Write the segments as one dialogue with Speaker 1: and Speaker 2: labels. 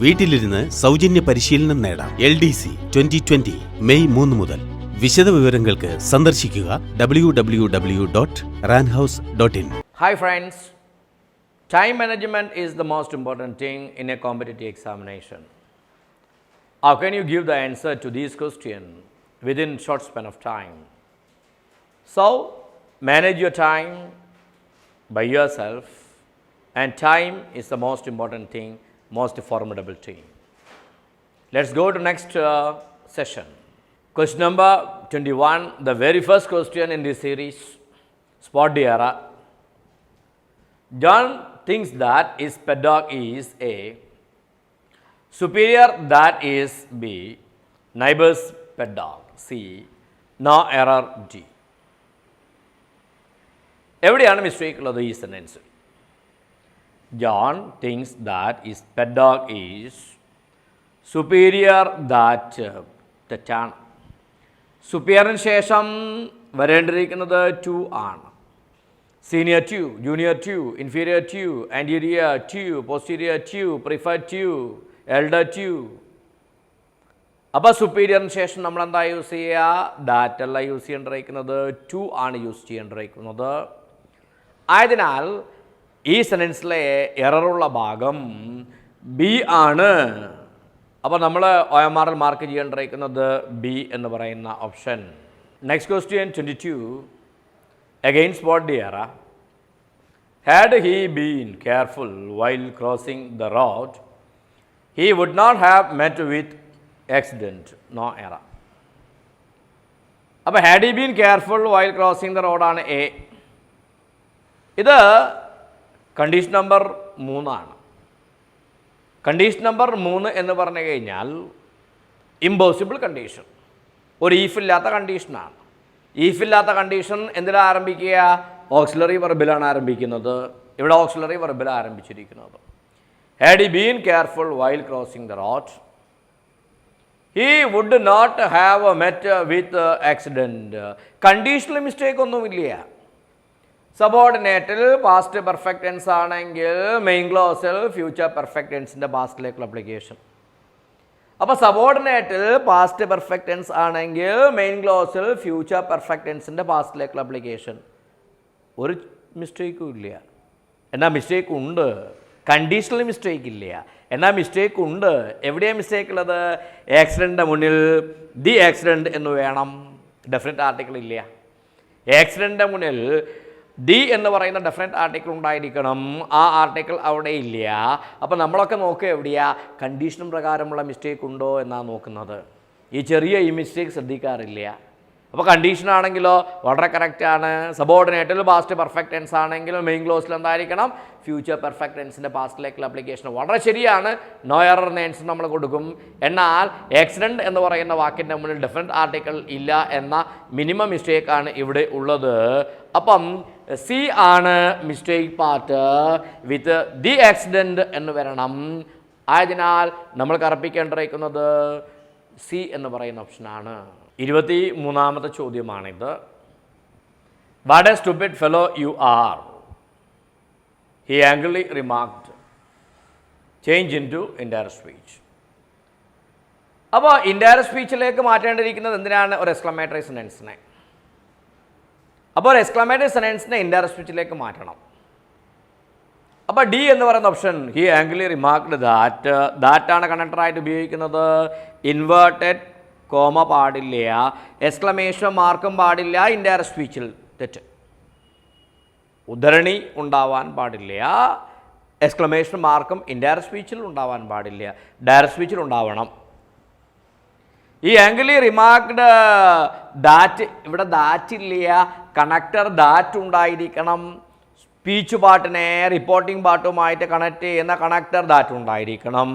Speaker 1: വീട്ടിലിരുന്ന് സൗജന്യ പരിശീലനം നേടാം. LDC 2020 മെയ് 3 മുതൽ. വിശദവിവരങ്ങൾക്ക് സന്ദർശിക്കുക www.ranhouse.in.
Speaker 2: Hi friends, time management is the most important thing in a competitive examination. How can you give the answer to these questions within short span of time? So, manage your time by yourself, and time is the most important thing, most formidable thing. Let's go to next session. Question number 21, the very first question in this series, spot the error. John thinks that his pet dog is A, superior that is B, neighbor's pet dog C, no error D. എവിടെയാണ് mistake ഉള്ളത് ഈ sentence? John thinks that his pet dog is superior that തെറ്റാണ്. സുപ്പീരിയറിന് ശേഷം വരേണ്ടിയിരിക്കുന്നത് to ആണ്. Senior to, junior to, inferior to, anterior to, posterior to, prefer to, elder to. അപ്പോൾ സുപ്പീരിയറിന് ശേഷം നമ്മൾ എന്താ യൂസ് ചെയ്യുക? ദാറ്റ് അല്ല യൂസ് ചെയ്യേണ്ടിയിരിക്കുന്നത്, ടു ആണ് യൂസ് ചെയ്യേണ്ടിയിരിക്കുന്നത്. ആയതിനാൽ ഈ സെൻറ്റൻസിലെ എററുള്ള ഭാഗം ബി ആണ്. അപ്പോൾ നമ്മൾ OMR ൽ മാർക്ക് ചെയ്യേണ്ടിയിരിക്കുന്നത് ബി എന്ന് പറയുന്ന option. Next question 22, again spot the error. Had he been careful while crossing the road, he would not have met with accident, no error. അപ്പോൾ had he been careful while crossing the road ആണ് A. ഇത് condition number 3 ആണ്. Condition number 3 എന്ന് പറഞ്ഞു കഴിഞ്ഞാൽ impossible condition, ഒരു ഈഫില്ലാത്ത കണ്ടീഷനാണ്. ഈഫില്ലാത്ത condition എന്തിനാണ് ആരംഭിക്കുക? ഓക്സിലറി വെർബിലാണ് ആരംഭിക്കുന്നത്. ഇവിടെ ഓക്സിലറി വെർബിലാണ് ആരംഭിച്ചിരിക്കുന്നത്. had he been careful while crossing the road, he would not have met with accident. Conditional mistake ഒന്നുമില്ല. സബോർഡിനേറ്റിൽ പാസ്റ്റ് പെർഫെക്റ്റ് ടെൻസ് ആണെങ്കിൽ മെയിൻ ക്ലോസിൽ ഫ്യൂച്ചർ പെർഫെക്റ്റ് ടെൻസിൻ്റെ പാസ്റ്റിലേക്കുള്ള അപ്ലിക്കേഷൻ. അപ്പോൾ സബോർഡിനേറ്റിൽ പാസ്റ്റ് പെർഫെക്റ്റ് ടെൻസ് ആണെങ്കിൽ മെയിൻ ക്ലോസിൽ ഫ്യൂച്ചർ പെർഫെക്റ്റ് ടെൻസിൻ്റെ പാസ്റ്റിലേക്കുള്ള application. ഒരു മിസ്റ്റേക്കും ഇല്ല. എന്നാൽ മിസ്റ്റേക്ക് ഉണ്ട്, കണ്ടീഷണൽ മിസ്റ്റേക്ക് ഇല്ല. എന്നാൽ മിസ്റ്റേക്ക് ഉണ്ട്. എവിടെയാണ് മിസ്റ്റേക്ക് ഉള്ളത്? ആക്സിഡൻറ്റിൻ്റെ മുന്നിൽ ദി ആക്സിഡൻറ്റ് എന്ന് വേണം, ഡെഫിനറ്റ് ആർട്ടിക്കിൾ ഇല്ല. ആക്സിഡൻറ്റിൻ്റെ മുന്നിൽ ദി എന്ന് പറയുന്ന ഡെഫിനറ്റ് ആർട്ടിക്കിൾ ഉണ്ടായിരിക്കണം. ആ ആർട്ടിക്കിൾ അവിടെ ഇല്ല. അപ്പോൾ നമ്മളൊക്കെ നോക്കുക എവിടെയാ? കണ്ടീഷൻ പ്രകാരമുള്ള മിസ്റ്റേക്ക് ഉണ്ടോ എന്നാണ് നോക്കുന്നത്. ഈ ചെറിയ ഈ മിസ്റ്റേക്ക് ശ്രദ്ധിക്കാറില്ല. അപ്പോൾ കണ്ടീഷൻ ആണെങ്കിലോ വളരെ കറക്റ്റാണ്. സബോർഡിനേറ്റിൽ പാസ്റ്റ് പെർഫെക്റ്റ് ടെൻസ് ആണെങ്കിലും മെയിൻ ക്ലോസിൽ എന്തായിരിക്കണം? ഫ്യൂച്ചർ പെർഫെക്റ്റ് ടെൻസിൻ്റെ പാസ്റ്റിലേക്കുള്ള അപ്ലിക്കേഷൻ വളരെ ശരിയാണ്. നോ എറർ ആൻസർ നമ്മൾ കൊടുക്കും. എന്നാൽ ആക്സിഡൻറ്റ് എന്ന് പറയുന്ന വാക്കിൻ്റെ മുന്നിൽ ഡെഫിനറ്റ് ആർട്ടിക്കിൾ ഇല്ല എന്ന മിനിമം മിസ്റ്റേക്കാണ് ഇവിടെ ഉള്ളത്. അപ്പം സി ആണ് mistake part, with the accident എന്ന് വരണം. ആയതിനാൽ നമ്മൾ കറപ്പിക്കേണ്ടിയിരിക്കുന്നത് സി എന്ന് പറയുന്ന ഓപ്ഷനാണ്. 23ാമത്തെ ചോദ്യമാണിത്. What a stupid fellow you are, he angrily remarked. Change into indirect speech. അപ്പോൾ ഇൻഡയറക്റ്റ് സ്പീച്ചിലേക്ക് മാറ്റേണ്ടിയിരിക്കുന്നത് എന്തിനാണ്? ഒരു എക്സ്ക്ലമേറ്ററി സെൻറ്റൻസിനെ. അപ്പോൾ ഒരു എക്സ്ക്ലമേറ്ററി സെൻറ്റൻസിനെ ഇൻഡയറക്റ്റ് സ്പീച്ചിലേക്ക് മാറ്റണം. അപ്പോൾ ഡി എന്ന് പറയുന്ന option, he angrily remarked that. ദാറ്റാണ് കണക്ടറായിട്ട് ഉപയോഗിക്കുന്നത്. ഇൻവേർട്ടഡ് കോമ പാടില്ല, എക്സ്ക്ലമേഷൻ മാർക്കും പാടില്ല ഇൻഡയറക്റ്റ് സ്പീച്ചിൽ. തെറ്റ്. ഉദ്ധരണി ഉണ്ടാവാൻ പാടില്ല, എക്സ്ക്ലമേഷൻ മാർക്കും ഇൻഡയറക്റ്റ് സ്പീച്ചിൽ ഉണ്ടാവാൻ പാടില്ല, ഡയറക്റ്റ് സ്പീച്ചിൽ ഉണ്ടാവണം. ഈ ആംഗ്ലി റിമാർക്ഡ് ദാറ്റ്, ഇവിടെ ദാറ്റ് ഇല്ല, കണക്ടർ ദാറ്റ് ഉണ്ടായിരിക്കണം. സ്പീച്ച് പാർട്ടിനെ റിപ്പോർട്ടിംഗ് പാർട്ടുമായിട്ട് കണക്ട് ചെയ്യുന്ന കണക്ടർ ദാറ്റ് ഉണ്ടായിരിക്കണം.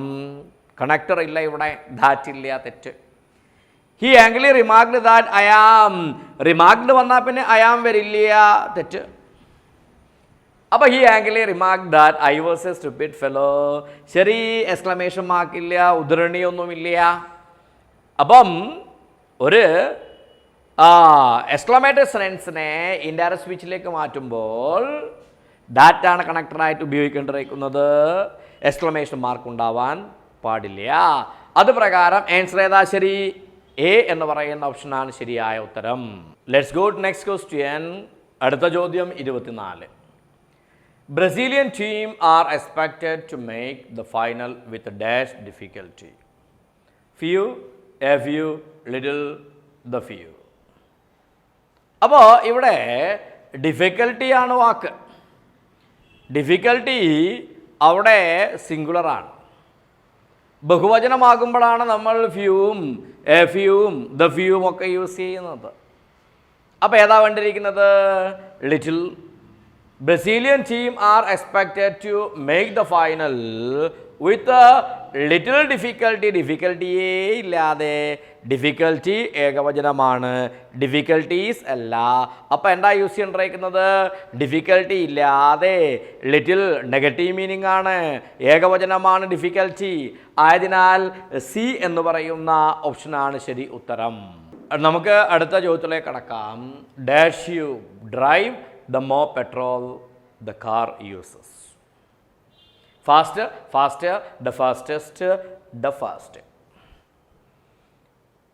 Speaker 2: കണക്ടർ ഇല്ല ഇവിടെ, ദാറ്റ് ഇല്ല. തെറ്റ്. He angrily remarked that I am. Remarked വന്നാൽ പിന്നെ ഐ ആം വരില്ല. തെറ്റ്. അപ്പോൾ he angrily remark that I was a stupid fellow. ശരി, എക്സ്ക്ലമേഷൻ മാർക്കില്ല, ഉദ്ധരണിയൊന്നുമില്ല. അപ്പം ഒരു എക്സ്ക്ലമേറ്ററി സെൻറ്റൻസിനെ ഇൻഡയറക്റ്റ് സ്പീച്ചിലേക്ക് മാറ്റുമ്പോൾ ദാറ്റാണ് കണക്ടറായിട്ട് ഉപയോഗിക്കേണ്ടിയിരിക്കുന്നത്. എക്സ്ക്ലമേഷൻ മാർക്ക് ഉണ്ടാവാൻ പാടില്ല. അത് പ്രകാരം ആൻസർ ഏതാ ശരി? എ എന്ന് പറയുന്ന ഓപ്ഷനാണ് ശരിയായ ഉത്തരം. Let's go to next question. അടുത്ത ചോദ്യം 24. Brazilian team are expected to make the final with a dash difficulty. Few, a few, little, the few. അപ്പോൾ ഇവിടെ ഡിഫിക്കൽട്ടിയാണ് വാക്ക്. ഡിഫിക്കൽട്ടി അവിടെ സിംഗുലറാണ്. ബഹുവചനമാകുമ്പോഴാണ് നമ്മൾ ഫ്യൂവും എ ഫ്യൂവും ദ ഫ്യൂവും ഒക്കെ യൂസ് ചെയ്യുന്നത്. അപ്പോൾ ഏതാ വേണ്ടിയിരിക്കുന്നത്? Little. Brazilian team are expected to make the final with a little difficulty. ഡിഫിക്കൽട്ടിയേ ഇല്ലാതെ. Difficulty ഏകവചനമാണ്, difficulties അല്ല. അപ്പോൾ എന്താ യൂസ് ചെയ്യേണ്ടിയിരിക്കുന്നത്? ഡിഫിക്കൽട്ടി ഇല്ലാതെ. ലിറ്റിൽ നെഗറ്റീവ് മീനിങ് ആണ്, ഏകവചനമാണ് ഡിഫിക്കൽട്ടി. ആയതിനാൽ സി എന്ന് പറയുന്ന ഓപ്ഷനാണ് ശരി ഉത്തരം. നമുക്ക് അടുത്ത ചോദ്യത്തിലേക്ക് കടക്കാം. Dash you drive the more petrol the car uses. Faster, faster, the fastest, the fast.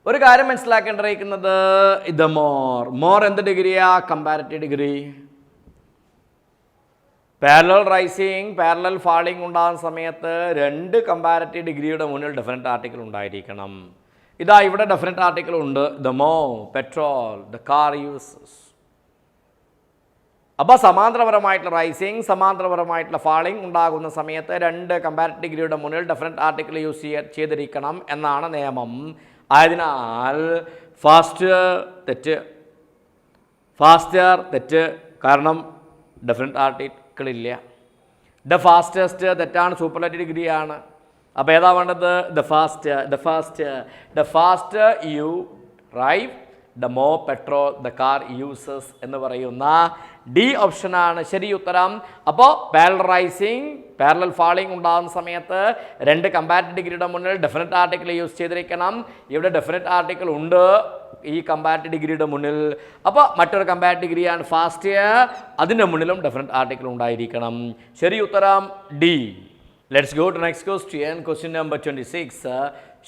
Speaker 2: ഒരു കാര്യം മനസ്സിലാക്കേണ്ടിയിരിക്കുന്നത് the more എന്ത് ഡിഗ്രിയാ? Comparative degree. Parallel rising, parallel falling ഉണ്ടാകുന്ന സമയത്ത് രണ്ട് കമ്പാരിറ്റീവ് ഡിഗ്രിയുടെ മുന്നിൽ ഡെഫിനറ്റ് ആർട്ടിക്കിൾ ഉണ്ടായിരിക്കണം. ഇതാ ഇവിടെ ഡെഫിനറ്റ് ആർട്ടിക്കിൾ ഉണ്ട്. the more petrol the car uses. അപ്പോൾ സമാന്തരപരമായിട്ടുള്ള റൈസിങ്, സമാന്തരപരമായിട്ടുള്ള ഫാളിങ് ഉണ്ടാകുന്ന സമയത്ത് രണ്ട് കമ്പാരിറ്റീവ് ഡിഗ്രിയുടെ മുന്നിൽ ഡെഫിനറ്റ് ആർട്ടിക്കിൾ യൂസ് ചെയ്തിരിക്കണം എന്നാണ് നിയമം. ആയതിനാൽ ഫാസ്റ്റ് തെറ്റ്, ഫാസ്റ്റർ തെറ്റ്, കാരണം ഡെഫിനറ്റ് ആർട്ടിക്കിൾ ഇല്ല. ദ ഫാസ്റ്റസ്റ്റ് തെറ്റാണ്, സൂപ്പർലേറ്റീവ് ഡിഗ്രിയാണ്. അപ്പോൾ ഏതാ വേണ്ടത്? The fast you drive the more petrol the car uses എന്ന് പറയുന്ന ഡി ഓപ്ഷനാണ് ശരി ഉത്തരം. അപ്പോൾ പാരലൽ റൈസിങ്, പാരലൽ ഫാളിങ് ഉണ്ടാകുന്ന സമയത്ത് രണ്ട് കമ്പാരിറ്റീവ് ഡിഗ്രിയുടെ മുന്നിൽ ഡെഫിനറ്റ് ആർട്ടിക്കിൾ യൂസ് ചെയ്തിരിക്കണം. ഇവിടെ ഡെഫിനറ്റ് ആർട്ടിക്കിൾ ഉണ്ട് ഈ കമ്പാരിറ്റീവ് ഡിഗ്രിയുടെ മുന്നിൽ. അപ്പോൾ മറ്റൊരു കമ്പാരിറ്റീവ് ഡിഗ്രിയാണ് ഫാസ്റ്റ്, അതിൻ്റെ മുന്നിലും ഡെഫിനറ്റ് ആർട്ടിക്കിൾ ഉണ്ടായിരിക്കണം. ശരി ഉത്തരം D. Let's go to next question. Question number 26.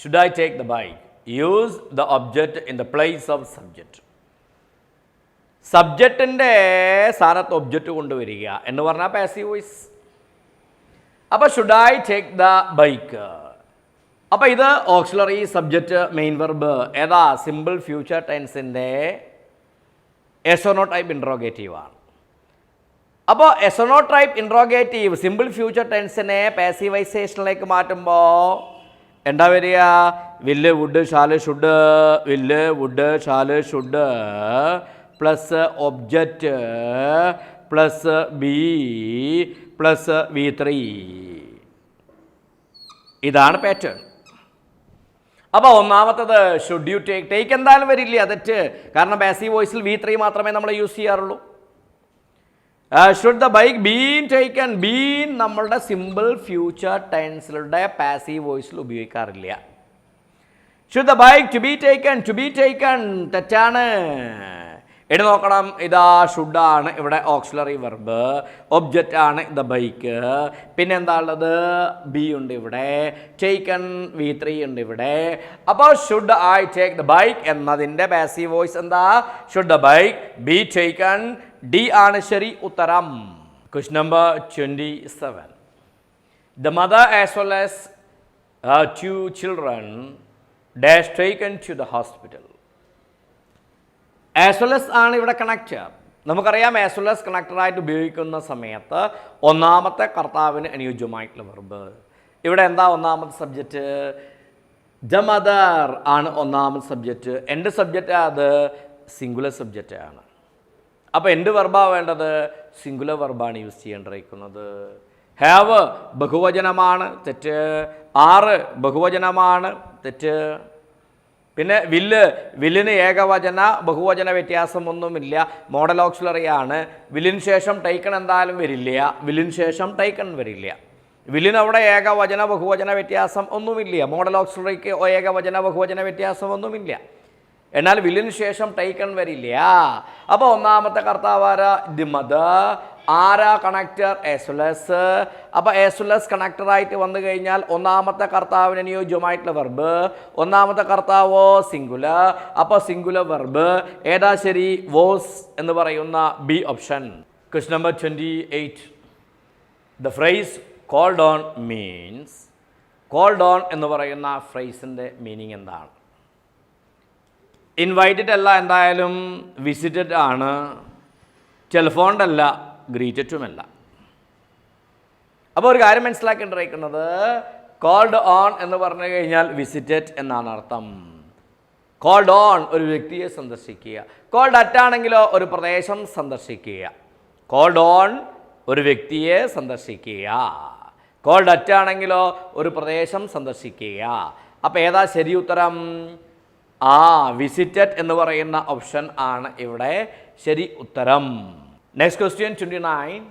Speaker 2: Should I take the bike? Use the object in the place of subject. സബ്ജക്റ്റിൻ്റെ സ്ഥാനത്ത് ഒബ്ജക്റ്റ് കൊണ്ടുവരിക എന്ന് പറഞ്ഞാൽ പാസീവ് വോയിസ്. അപ്പോൾ should I take the bike. അപ്പോൾ ഇത് ഓക്സിലറി സബ്ജക്റ്റ് മെയിൻ വെർബ് ഏതാ? Simple future ടെൻസിൻ്റെ എസോനോ ടൈപ്പ് ഇൻട്രോഗേറ്റീവ് ആണ്. അപ്പോൾ yes or no type interrogative simple future ടെൻസിനെ പാസീവൈസേഷനിലേക്ക് മാറ്റുമ്പോൾ എന്താ വരിക? വില്ല് വുഡ് ഷാല് ഷുഡ്, വില്ല് would shall should plus object plus be plus V3. ഇതാണ് പാറ്റേൺ. അപ്പോൾ ഒന്നാമത്തത് ഷുഡ് യു ടേക്ക്. ടേക്ക് എന്തായാലും വരില്ല, തെറ്റ്. കാരണം പാസീവ് വോയിസിൽ V3 മാത്രമേ നമ്മൾ യൂസ് ചെയ്യാറുള്ളൂ. Should the bike been taken. Been നമ്മളുടെ സിമ്പിൾ ഫ്യൂച്ചർ ടെൻസിലുടെ പാസീവ് വോയിസിൽ ഉപയോഗിക്കാറില്ല. Should the bike to be taken. To be taken തെറ്റാണ്. ഇനി നോക്കണം, ഇതാ ഷുഡാണ് ഇവിടെ ഓക്സിലറി വെർബ്, ഒബ്ജക്റ്റ് ആണ് ദ ബൈക്ക്. പിന്നെ എന്താ ഉള്ളത്? ബി ഉണ്ട് ഇവിടെ, ടേക്കൺ V3 ഉണ്ട് ഇവിടെ. അപ്പോൾ should I take the bike എന്നതിൻ്റെ പാസീവ് വോയിസ് എന്താ? Should the bike be taken. D ആണ് ശരി ഉത്തരം. Question number 27. The mother as well as her 2 children dash taken to the hospital. As well as ആണ് ഇവിടെ കണക്റ്റർ. നമുക്കറിയാം as well as കണക്ടറായിട്ട് ഉപയോഗിക്കുന്ന സമയത്ത് ഒന്നാമത്തെ കർത്താവിന് അനുയോജ്യമായിട്ടുള്ള വെർബ്. ഇവിടെ എന്താ ഒന്നാമത്തെ സബ്ജക്റ്റ്? ദ മദർ ആണ് ഒന്നാമത്തെ സബ്ജക്റ്റ്. എൻ്റെ സബ്ജക്റ്റ് അത് സിംഗുലർ സബ്ജക്റ്റ് ആണ്. അപ്പോൾ എന്ത് വെർബാണ് വേണ്ടത്? സിംഗുലർ വെർബാണ് യൂസ് ചെയ്യേണ്ടിയിരിക്കുന്നത്. ഹാവ് ബഹുവചനമാണ്, തെറ്റ്. ആറ് ബഹുവചനമാണ്, തെറ്റ്. പിന്നെ വില്ലിന് ഏകവചന ബഹുവചന വ്യത്യാസമൊന്നുമില്ല, മോഡൽ ഓക്സിലറി ആണ്. വില്ലിന് ശേഷം ടൈക്കൺ എന്തായാലും വരില്ല, വില്ലിന് ശേഷം ടൈക്കൺ വരില്ല. വില്ലിന് അവിടെ ഏകവചന ബഹുവചന വ്യത്യാസം ഒന്നുമില്ല, മോഡൽ ഓക്സിലറിക്ക് ഏകവചന ബഹുവചന വ്യത്യാസം ഒന്നുമില്ല. എന്നാൽ വില്ലിന് ശേഷം ടൈക്കൺ വരില്ല. അപ്പോൾ ഒന്നാമത്തെ കർത്താവാര ദി മദർ, ആരാ കണക്ടർ? As well as. അപ്പോൾ എസ് വെൽ എസ് കണക്ടറായിട്ട് വന്നു കഴിഞ്ഞാൽ ഒന്നാമത്തെ കർത്താവിന് അനുയോജ്യമായിട്ടുള്ള വെർബ്, ഒന്നാമത്തെ കർത്താവോ സിംഗുലർ, അപ്പോൾ സിംഗുലർ വെർബ് ഏതാ ശരി? വോസ് എന്ന് പറയുന്ന B option. Question number 28. The phrase called on means, called on എന്ന് പറയുന്ന ഫ്രേസിൻ്റെ മീനിങ് എന്താണ്? ഇൻവൈറ്റഡ് അല്ല, എന്തായാലും വിസിറ്റഡ് ആണ്, ടെലിഫോൺഡ് അല്ല, ഗ്രീറ്റഡുമല്ല. അപ്പോൾ ഒരു കാര്യം മനസ്സിലാക്കേണ്ടിയിരിക്കുന്നത് കോൾഡ് ഓൺ എന്ന് പറഞ്ഞു കഴിഞ്ഞാൽ വിസിറ്റഡ് എന്നാണ് അർത്ഥം. കോൾഡ് ഓൺ ഒരു വ്യക്തിയെ സന്ദർശിക്കുക. കോൾഡ് അറ്റ് ആണെങ്കിലോ ഒരു പ്രദേശം സന്ദർശിക്കുക. കോൾഡ് ഓൺ ഒരു വ്യക്തിയെ സന്ദർശിക്കുക. കോൾഡ് അറ്റ് ആണെങ്കിലോ ഒരു പ്രദേശം സന്ദർശിക്കുക. അപ്പോൾ ഏതാ ശരി ഉത്തരം? വിസിറ്റഡ് എന്ന് പറയുന്ന ഓപ്ഷൻ ആണ് ഇവിടെ ശരി ഉത്തരം. Next question 29.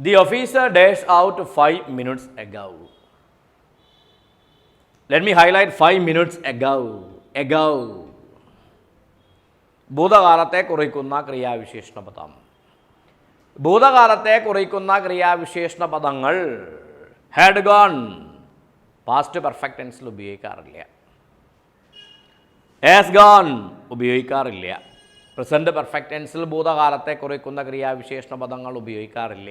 Speaker 2: The officer dash out 5 minutes ago. Let me highlight 5 minutes ago. ago ഭൂതകാലത്തെ കുറിക്കുന്ന ക്രിയാവിശേഷണ പദം. ഭൂതകാലത്തെ കുറിക്കുന്ന ക്രിയാവിശേഷണ പദങ്ങൾ ഹാഡ് ഗോൺ പാസ്റ്റ് പെർഫെക്റ്റ് ടെൻസിൽ ഉപയോഗിക്കാറില്ല. ഹാസ് ഗോൺ ഉപയോഗിക്കാറില്ല. പ്രസൻറ്റ് പെർഫെക്റ്റ് ടെൻസിൽ ഭൂതകാലത്തെ കുറിക്കുന്ന ക്രിയാവിശേഷണ പദങ്ങൾ ഉപയോഗിക്കാറില്ല.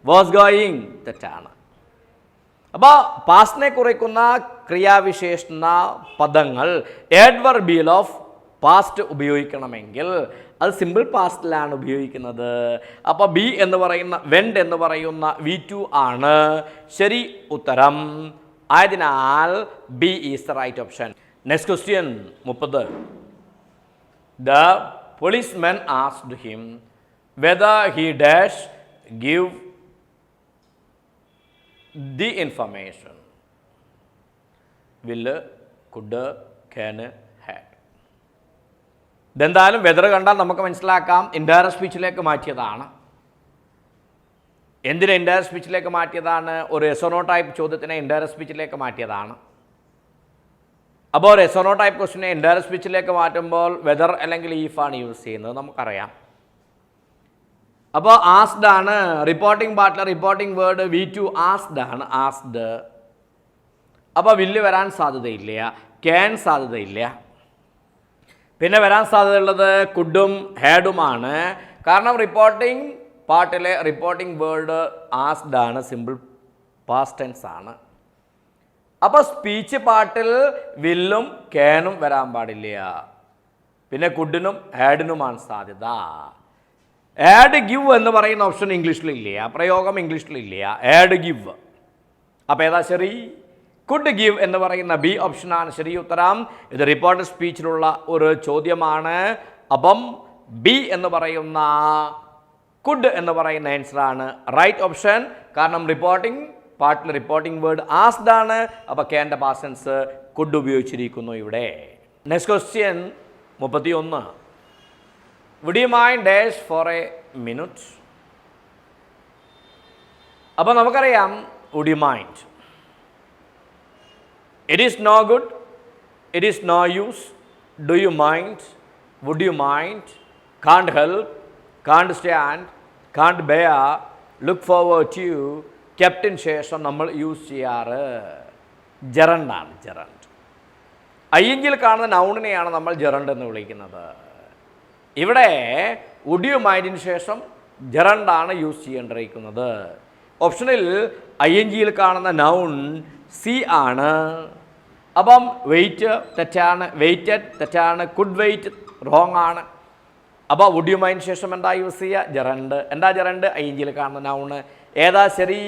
Speaker 2: വാസ് ഗോയിങ് തെറ്റാണ്. അപ്പോൾ പാസ്റ്റിനെ കുറിക്കുന്ന ക്രിയാവിശേഷണ പദങ്ങൾ adverbial ഓഫ് പാസ്റ്റ് ഉപയോഗിക്കണമെങ്കിൽ അത് സിമ്പിൾ പാസ്റ്റിലാണ് ഉപയോഗിക്കുന്നത്. അപ്പോൾ ബി എന്ന് പറയുന്ന വെൻഡ് എന്ന് പറയുന്ന V2 ആണ് ശരി ഉത്തരം. ആയതിനാൽ B is the right option. Next question 30. The policeman asked him whether he dash give the information. Will, could, can, had. ഇതെന്തായാലും വെതർ കണ്ടാൽ നമുക്ക് മനസ്സിലാക്കാം ഇൻഡയറക്റ്റ് സ്പീച്ചിലേക്ക് മാറ്റിയതാണ്. എന്തിനെ ഇൻഡയറക്റ്റ് സ്പീച്ചിലേക്ക് മാറ്റിയതാണ്? ഒരു എസോനോ ടൈപ്പ് ചോദ്യത്തിനെ ഇൻഡയറക്റ്റ് സ്പീച്ചിലേക്ക് മാറ്റിയതാണ്. അപ്പോൾ ഒരു എസോനോ ടൈപ്പ് ക്വസ്റ്റിനെ ഇൻഡയറക്റ്റ് സ്പീച്ചിലേക്ക് മാറ്റുമ്പോൾ വെതർ അല്ലെങ്കിൽ ഈഫാണ് യൂസ് ചെയ്യുന്നത്, നമുക്കറിയാം. അപ്പോൾ ആസ്ഡ് ആണ് റിപ്പോർട്ടിംഗ് പാർട്ടിലെ റിപ്പോർട്ടിംഗ് വേർഡ് V2 ആസ്ഡ് ആണ്, ആസ്ഡ്. അപ്പോൾ വില്ല് വരാൻ സാധ്യതയില്ല, ക്യാൻ സാധ്യതയില്ല. പിന്നെ വരാൻ സാധ്യതയുള്ളത് കുഡും ഹാഡുമാണ്. കാരണം റിപ്പോർട്ടിംഗ് പാർട്ടിലെ റിപ്പോർട്ടിംഗ് വേർഡ് ആസ്ഡ് ആണ്, സിമ്പിൾ പാസ്റ്റ് ടെൻസ് ആണ്. അപ്പോൾ സ്പീച്ച് പാർട്ടിൽ വില്ലും ക്യാനും വരാൻ പാടില്ല. പിന്നെ കുഡിനും ഹാഡിനുമാണ് സാധ്യത. ആഡ് ഗിവ് എന്ന് പറയുന്ന ഓപ്ഷൻ ഇംഗ്ലീഷിലില്ല, പ്രയോഗം ഇംഗ്ലീഷിലില്ല. Add give. അപ്പോൾ ഏതാ ശരി? കുഡ് ഗിവ് എന്ന് പറയുന്ന ബി ഓപ്ഷനാണ് ശരി ഉത്തരം. ഇത് റിപ്പോർട്ടഡ് സ്പീച്ചിലുള്ള ഒരു ചോദ്യമാണ്. അപ്പം ബി എന്ന് പറയുന്ന കുഡ് എന്ന് പറയുന്ന ആൻസറാണ് റൈറ്റ് ഓപ്ഷൻ. കാരണം റിപ്പോർട്ടിംഗ് പാർട്ടിൽ റിപ്പോർട്ടിംഗ് വേർഡ് ആസ്ഡ് ആണ്. അപ്പോൾ ക്യാൻ്റെ പാസ്റ്റ് ടെൻസ് കുഡ് ഉപയോഗിച്ചിരിക്കുന്നു ഇവിടെ. Next question 31. Would you mind dash for a minute? അപ്പോൾ നമുക്കറിയാം would you mind. It is no good, it is no use, do you mind, would you mind, can't help, can't stand, can't bear, look forward to, ക്യാപ്റ്റൻ ശേഷം നമ്മൾ use ചെയ്യാറ് ജെറണ്ടാണ്. Gerund ഐയെങ്കിൽ കാണുന്ന നൗണിനെയാണ് നമ്മൾ gerund എന്ന് വിളിക്കുന്നത്. ഇവിടെ വുഡ് യു മൈൻഡിന് ശേഷം ജെറണ്ടാണ് യൂസ് ചെയ്യേണ്ടിയിരിക്കുന്നത്. ഓപ്ഷനിൽ ഐഎൻജിയിൽ കാണുന്ന നൗൺ സി ആണ്. അപ്പം വെയിറ്റ് തെറ്റാണ്, വെയിറ്റഡ് തെറ്റാണ്, കുഡ് വെയിറ്റ് റോങ് ആണ്. അപ്പോൾ വുഡ് യു മൈൻഡ് ശേഷം എന്താ യൂസ് ചെയ്യുക? ജെറണ്ട്. എന്താ ജെറണ്ട്? ഐഎൻജിയിൽ കാണുന്ന നൗണ്. ഏതാ ശരി?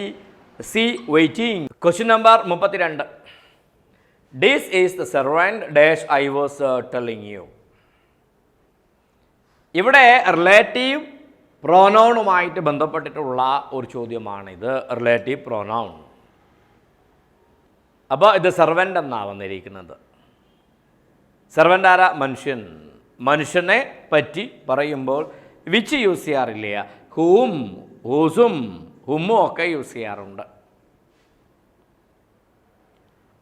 Speaker 2: C, waiting. Question number 32. This is the servant dash I was telling you. ഇവിടെ റിലേറ്റീവ് പ്രോനൗണുമായിട്ട് ബന്ധപ്പെട്ടിട്ടുള്ള ഒരു ചോദ്യമാണിത്. Relative pronoun. അപ്പോൾ ഇത് സെർവൻ്റ് എന്നാണ് വന്നിരിക്കുന്നത്. സെർവൻ്റ് ആരാ? മനുഷ്യൻ. മനുഷ്യനെ പറ്റി പറയുമ്പോൾ വിച്ച് യൂസ് ചെയ്യാറില്ല. ഹൂം, ഹൂസും ഹുമ്മും ഒക്കെ യൂസ് ചെയ്യാറുണ്ട്.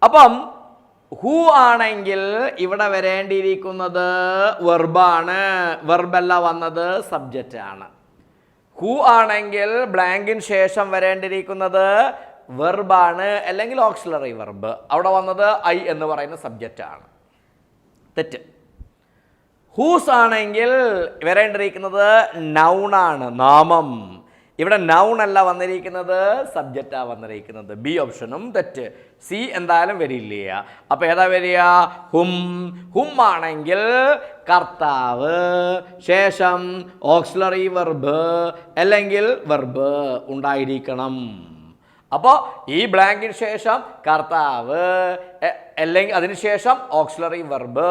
Speaker 2: അപ്പം ഹൂ ആണെങ്കിൽ ഇവിടെ വരേണ്ടിയിരിക്കുന്നത് വെർബാണ്. വെർബല്ല വന്നത് സബ്ജക്റ്റ് ആണ്. ഹൂ ആണെങ്കിൽ ബ്ലാങ്കിന് ശേഷം വരേണ്ടിയിരിക്കുന്നത് വെർബാണ്, അല്ലെങ്കിൽ ഓക്സിലറി വെർബ്. അവിടെ വന്നത് ഐ എന്ന് പറയുന്ന സബ്ജക്റ്റ് ആണ്. തെറ്റ്. ഹൂസ് ആണെങ്കിൽ വരേണ്ടിയിരിക്കുന്നത് നൗണാണ്, നാമം. ഇവിടെ നൗൺ അല്ല വന്നിരിക്കുന്നത്, സബ്ജക്റ്റാണ് വന്നിരിക്കുന്നത്. ബി ഓപ്ഷനും തെറ്റ്. സി എന്തായാലും വരില്ല. അപ്പോൾ ഏതാ വരിക? ഹും. ഹും ആണെങ്കിൽ കർത്താവ്, ശേഷം ഓക്സിലറി വെർബ് അല്ലെങ്കിൽ വെർബ് ഉണ്ടായിരിക്കണം. അപ്പോൾ ഈ ബ്ലാങ്കിന് ശേഷം കർത്താവ്, അല്ലെങ്കിൽ അതിനുശേഷം ഓക്സിലറി വെർബ്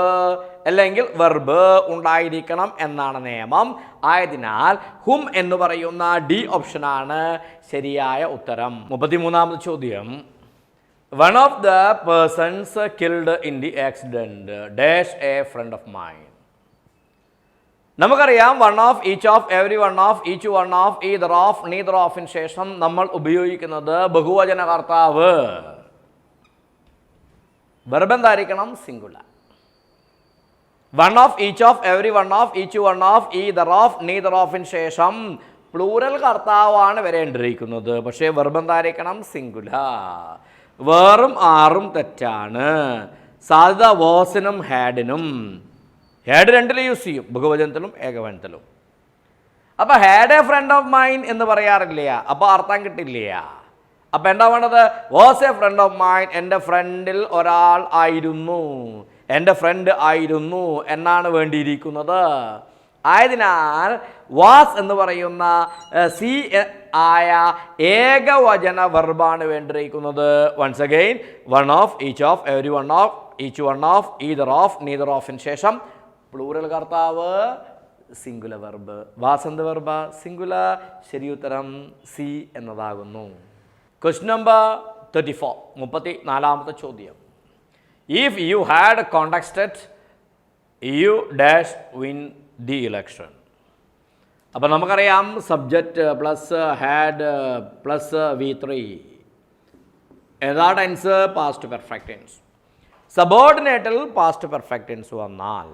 Speaker 2: അല്ലെങ്കിൽ വെർബ് ഉണ്ടായിരിക്കണം എന്നാണ് നിയമം. ആയതിനാൽ ഹും എന്ന് പറയുന്ന ഡി ഓപ്ഷനാണ് ശരിയായ ഉത്തരം. 33ാമത്തെ ചോദ്യം. One of the persons killed in the accident dash a friend of mine. നമുക്കറിയാം one of, each of, every one of, each one of, either of, neither ഓഫിന് ശേഷം നമ്മൾ ഉപയോഗിക്കുന്നത് ബഹുവചന കർത്താവ്. വെർബ് എന്തായിരിക്കണം? Singular. One of, each of, every one of, each one of, either of, neither ഓഫിന് ശേഷം പ്ലൂറൽ കർത്താവാണ് വരേണ്ടിയിരിക്കുന്നത്. പക്ഷേ വെർബ് എന്തായിരിക്കണം? സിംഗുലർ. വേറും ആറും തെറ്റാണ്. സാധ്യത വാസിനും ഹാഡിനും. ഹാഡ് രണ്ടിലും യൂസ് ചെയ്യും, ബഹുവചനത്തിലും ഏകവചനത്തിലും. അപ്പോൾ had A friend of mine എന്ന് പറയാറില്ല, അപ്പോൾ അർത്ഥം കിട്ടില്ല. അപ്പോൾ എന്താ വേണ്ടത്? Was A friend of mine, എൻ്റെ ഫ്രണ്ടിൽ ഒരാൾ ആയിരുന്നു, എൻ്റെ ഫ്രണ്ട് ആയിരുന്നു എന്നാണ് വേണ്ടിയിരിക്കുന്നത്. ആയതിനാൽ വാസ് എന്ന് പറയുന്ന സി ആയ ഏകവചന വെർബാണ് വേണ്ടിയിരിക്കുന്നത്. Once again, one of, each of, every one of, each one of, either of, neither ഓഫിന് ശേഷം പ്ലൂറൽ കർത്താവ്, സിംഗുലർ വെർബ്. വാസ് എന്ത് വെർബ? സിംഗുലർ. ശരി ഉത്തരം സി എന്നതാകുന്നു. ക്വസ്റ്റ്യൻ നമ്പർ 34, 34ാമത്തെ ചോദ്യം. If you had contested you dash win the election. അപ്പം നമുക്കറിയാം subject plus had plus V3 ഏതാ ടെൻസ്? Past perfect tense. സബോർഡിനേറ്റിൽ പാസ്റ്റ് പെർഫെക്റ്റ് ടെൻസ് വന്നാൽ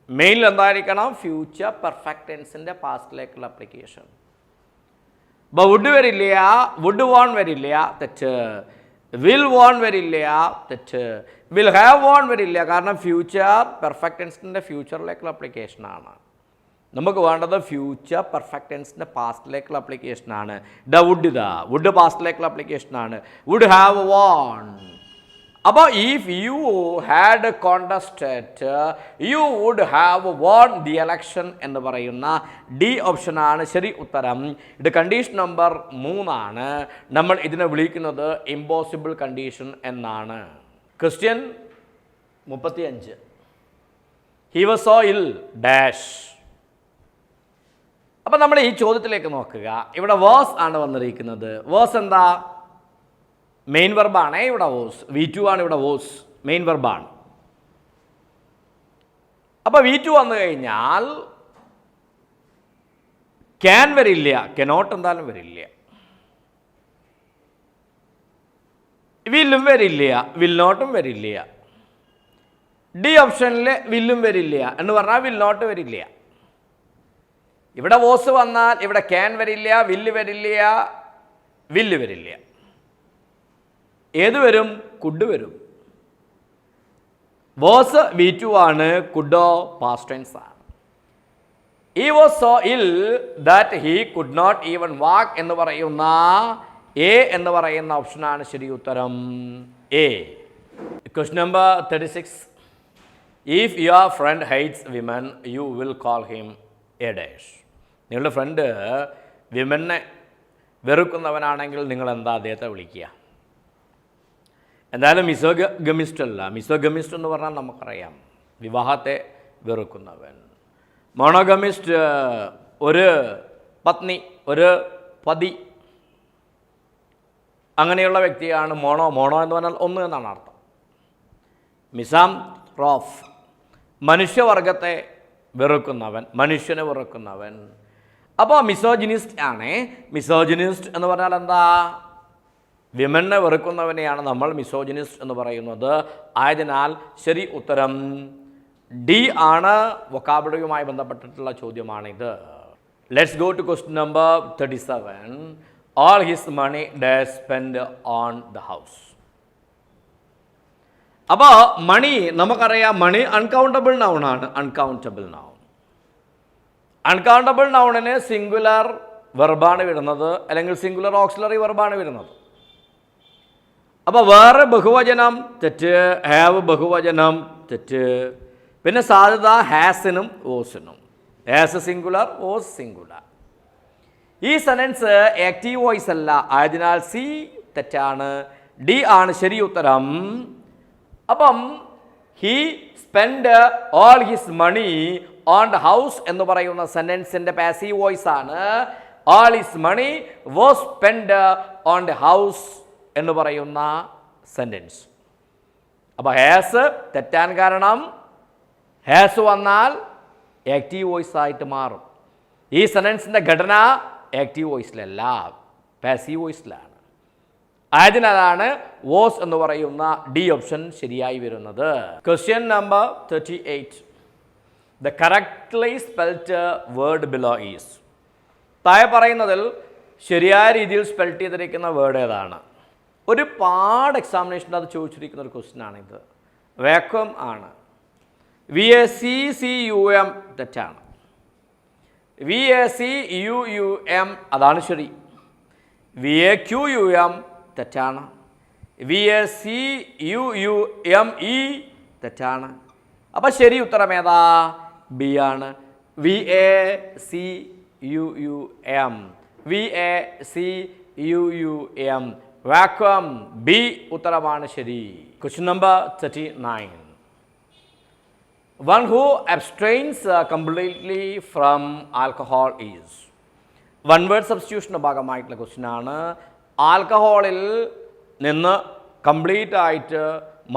Speaker 2: മെയിനിൽ എന്തായിരിക്കണം? ഫ്യൂച്ചർ പെർഫെക്റ്റ് ടെൻസിൻ്റെ പാസ്റ്റിലേക്കുള്ള അപ്ലിക്കേഷൻ. അപ്പോൾ വുഡ് വരില്ല, വുഡ് വോൺ വരില്ല, തെറ്റ്. വിൽ വോൺ വരില്ല, തെറ്റ്. വിൽ ഹാവ് വോൺ വരില്ല, കാരണം ഫ്യൂച്ചർ പെർഫെക്റ്റ് ടെൻസിൻ്റെ ഫ്യൂച്ചറിലേക്കുള്ള അപ്ലിക്കേഷനാണ്. നമുക്ക് വേണ്ടത് ഫ്യൂച്ചർ പെർഫെക്റ്റ് ടെൻസിൻ്റെ പാസ്റ്റിലേക്കുള്ള അപ്ലിക്കേഷനാണ്. വുഡ് പാസ്റ്റിലേക്കുള്ള അപ്ലിക്കേഷനാണ്. Would have won. അപ്പോൾ if you had contested you would have won the election എന്ന് പറയുന്ന ഡി ഓപ്ഷനാണ് ശരി ഉത്തരം. ഇത് കണ്ടീഷൻ നമ്പർ 3 നമ്മൾ ഇതിനെ വിളിക്കുന്നത് ഇമ്പോസിബിൾ കണ്ടീഷൻ എന്നാണ്. ക്വസ്റ്റ്യൻ 35. ഹി വാസ് സോ ഇൽ ഡാഷ്. അപ്പം നമ്മൾ ഈ ചോദ്യത്തിലേക്ക് നോക്കുക. ഇവിടെ വാസ് ആണ് വന്നിരിക്കുന്നത്. വാസ് എന്താ? മെയിൻ വെർബാണ്. ഇവിടെ വോസ്. V2 ആണ് ഇവിടെ വോസ്, മെയിൻ വെർബാണ്. അപ്പോൾ V2 വന്നു കഴിഞ്ഞാൽ ക്യാൻ വരില്ല, കനോട്ട് എന്തായാലും വരില്ല. വില്ലും വരില്ല, വിൽ നോട്ടും വരില്ല. ഡി ഓപ്ഷനിൽ വില്ലും വരില്ല എന്ന് പറഞ്ഞാൽ വിൽ നോട്ട് വരില്ല. ഇവിടെ വോസ് വന്നാൽ ഇവിടെ ക്യാൻ വരില്ല, വില്ല് വരില്ല, വില്ല് വരില്ല. ഏത് വരും? കുഡ് വരും. വാസ് V2 ആണ്, കുഡോ പാസ്റ്റ് ടെൻസ് ആണ്. He was so ill that he could not even walk എന്ന് പറയുന്ന എ എന്ന് പറയുന്ന ഓപ്ഷനാണ് ശരി ഉത്തരം A. Question number 36. If your friend hates women you will call him a dash. നിങ്ങളുടെ ഫ്രണ്ട് വിമനെ വെറുക്കുന്നവനാണെങ്കിൽ നിങ്ങൾ എന്താ അദ്ദേഹത്തെ വിളിക്കുക? എന്തായാലും മിസോഗമിസ്റ്റ് അല്ല. മിസോഗമിസ്റ്റ് എന്ന് പറഞ്ഞാൽ നമുക്കറിയാം വിവാഹത്തെ വെറുക്കുന്നവൻ. മോണോഗമിസ്റ്റ് ഒരു പത്നി, ഒരു പതി, അങ്ങനെയുള്ള വ്യക്തിയാണ് മോണോ. മോണോ എന്ന് പറഞ്ഞാൽ ഒന്ന് എന്നാണ് അർത്ഥം. മിസാം റോഫ് മനുഷ്യവർഗത്തെ വെറുക്കുന്നവൻ, മനുഷ്യനെ വെറുക്കുന്നവൻ. അപ്പോൾ മിസോജിനിസ്റ്റ് ആണ്. മിസോജിനിസ്റ്റ് എന്ന് പറഞ്ഞാൽ എന്താ? വിമനെ വെറുക്കുന്നവനെയാണ് നമ്മൾ മിസോജിനിസ്റ്റ് എന്ന് പറയുന്നത്. ആയതിനാൽ ശരി ഉത്തരം ഡി ആണ്. വൊക്കാബുലറിയുമായി ബന്ധപ്പെട്ടിട്ടുള്ള ചോദ്യമാണിത്. Let's go to question number 37. All his money does spend on the house. അപ്പോൾ മണി നമുക്കറിയാം, മണി അൺകൗണ്ടബിൾ നൗൺ ആണ്. അൺകൗണ്ടബിൾ നൗൺ, അൺകൗണ്ടബിൾ നൗണിന് സിംഗുലർ വെർബാണ് വരുന്നത്, അല്ലെങ്കിൽ സിംഗുലർ ഓക്സിലറി വെർബാണ് വരുന്നത്. അപ്പോൾ വേറെ ബഹുവചനം തെറ്റ്, ഹാവ് ബഹുവചനം തെറ്റ്. പിന്നെ സാധ്യത ഹാസിനും ഓസിനും. Has singular, owes singular. ഈ സെനൻസ് ആക്റ്റീവ് വോയിസ് അല്ല, ആയതിനാൽ സി തെറ്റാണ്, ഡി ആണ് ശരി ഉത്തരം. അപ്പം he spend all his money on the house എന്ന് പറയുന്ന സെനൻസിന്റെ പാസീവ് വോയിസ് ആണ്. All his money was spend on the house എന്ന് പറയുന്ന സെന്റൻസ്. അപ്പോൾ ഹാസ് തെറ്റാൻ കാരണം ഹാസ് വന്നാൽ ആക്റ്റീവ് വോയിസ് ആയിട്ട് മാറും. ഈ സെനൻസിൻ്റെ ഘടന ആക്റ്റീവ് വോയിസിലല്ല, പാസീവ് വോയിസിലാണ്. ആയതിനാലാണ് വോസ് എന്ന് പറയുന്ന ഡി ഓപ്ഷൻ ശരിയായി വരുന്നത്. Question number 38. The correctly spelled word below is. താഴെ പറയുന്നതിൽ ശരിയായ രീതിയിൽ സ്പെൽറ്റ് ചെയ്തിരിക്കുന്ന വേർഡ് ഏതാണ്? ഒരുപാട് എക്സാമിനേഷനിൽ അത് ചോദിച്ചിരിക്കുന്ന ഒരു ക്വസ്റ്റ്യൻ ആണിത്. വാക്വം ആണ്. VACCUM തെറ്റാണ്. VACUUM അതാണ് ശരി. VAQUM തെറ്റാണ്. VACUUME തെറ്റാണ്. അപ്പം ശരി ഉത്തരം ഏതാ? ബി ആണ്. VACUUM. VACUUM വാക്വം ബി ഉത്തരമാണ് ശരി. Question number 39. One who abstains completely from alcohol is. One word സബ്സ്റ്റിറ്റ്യൂഷൻ്റെ ഭാഗമായിട്ടുള്ള ക്വസ്റ്റ്യൻ ആണ്. ആൽക്കഹോളിൽ നിന്ന് കംപ്ലീറ്റ് ആയിട്ട്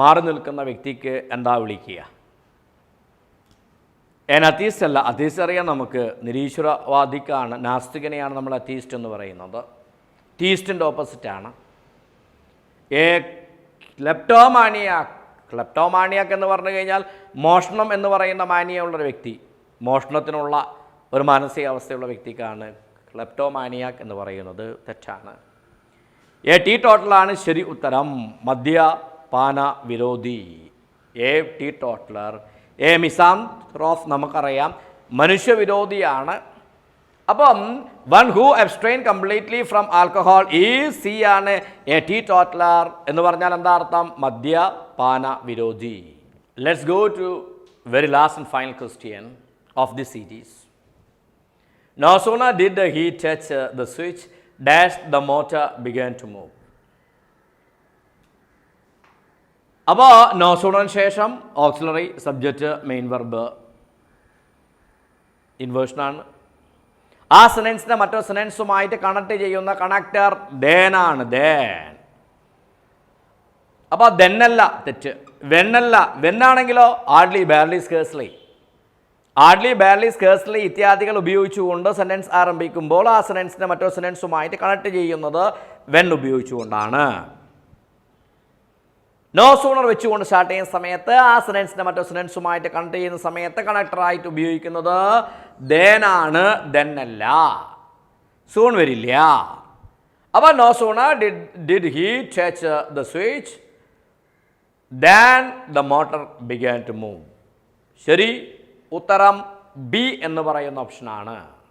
Speaker 2: മാറി നിൽക്കുന്ന വ്യക്തിക്ക് എന്താ വിളിക്കുക? അത്തീസ്റ്റ് അല്ല. അത്തീസ്റ്റ് അറിയാം നമുക്ക്, നിരീശ്വരവാദിക്കാണ്, നാസ്തികനെയാണ് നമ്മൾ അത്തീസ്റ്റ് എന്ന് പറയുന്നത്. തീസ്റ്റിൻ്റെ ഓപ്പോസിറ്റാണ്. ക്ലെപ്റ്റോമാനിയാക്ക് എന്ന് പറഞ്ഞു കഴിഞ്ഞാൽ മോഷണം എന്ന് പറയുന്ന മാനിയുള്ളൊരു വ്യക്തി, മോഷണത്തിനുള്ള ഒരു മാനസികാവസ്ഥയുള്ള വ്യക്തിക്കാണ് ക്ലെപ്റ്റോമാനിയാക്ക് എന്ന് പറയുന്നത്. തെറ്റാണ്. ടീ ടോട്ടലാണ് ശരി ഉത്തരം. മദ്യപാന വിരോധി. Tea toddler. മിസാന്ത്രോഫ് നമുക്കറിയാം മനുഷ്യവിരോധിയാണ്. അപ്പം one who abstains completely from alcohol is C ആണ്. ടീ ടോട്ടലർ എന്ന് പറഞ്ഞാൽ എന്താ അർത്ഥം? മദ്യപാന വിരോധി. Let's go to very last and final question of the series. No sooner did he touch the switch dash the motor began to move. അപ്പോൾ no സൂണറിന് ശേഷം auxiliary subject main verb ഇൻവേർഷനാണ്. ആ സെനൻസിനെ മറ്റൊരു സെനൻസുമായിട്ട് കണക്ട് ചെയ്യുന്ന കണക്ടർ ദേനാണ്. ദേൻ. അപ്പോൾ ദെന്നല്ല, തെറ്റ്. വെന്നല്ല. വെന്നാണെങ്കിലോ ആഡ്ലി, barley, scarcely. ആഡ്ലി, barley, scarcely ഇത്യാദികൾ ഉപയോഗിച്ചുകൊണ്ട് സെനൻസ് ആരംഭിക്കുമ്പോൾ ആ സെനൻസിനെ മറ്റൊരു സെനൻസുമായിട്ട് കണക്ട് ചെയ്യുന്നത് വെൻ ഉപയോഗിച്ചുകൊണ്ടാണ്. നോ സൂണർ വെച്ചുകൊണ്ട് സ്റ്റാർട്ട് ചെയ്യുന്ന സമയത്ത് ആ സെനൻസിനെ മറ്റൊരു സെനൻസുമായിട്ട് കണക്ട് ചെയ്യുന്ന സമയത്ത് കണക്ടറായിട്ട് ഉപയോഗിക്കുന്നത് ദേനാണ്, ദെന്നല്ല. സൂൺ വരില്ല. അപ്പോൾ no sooner did he touch the switch than the motor began to move. ശരി ഉത്തരം ബി എന്ന് പറയുന്ന ഓപ്ഷനാണ്.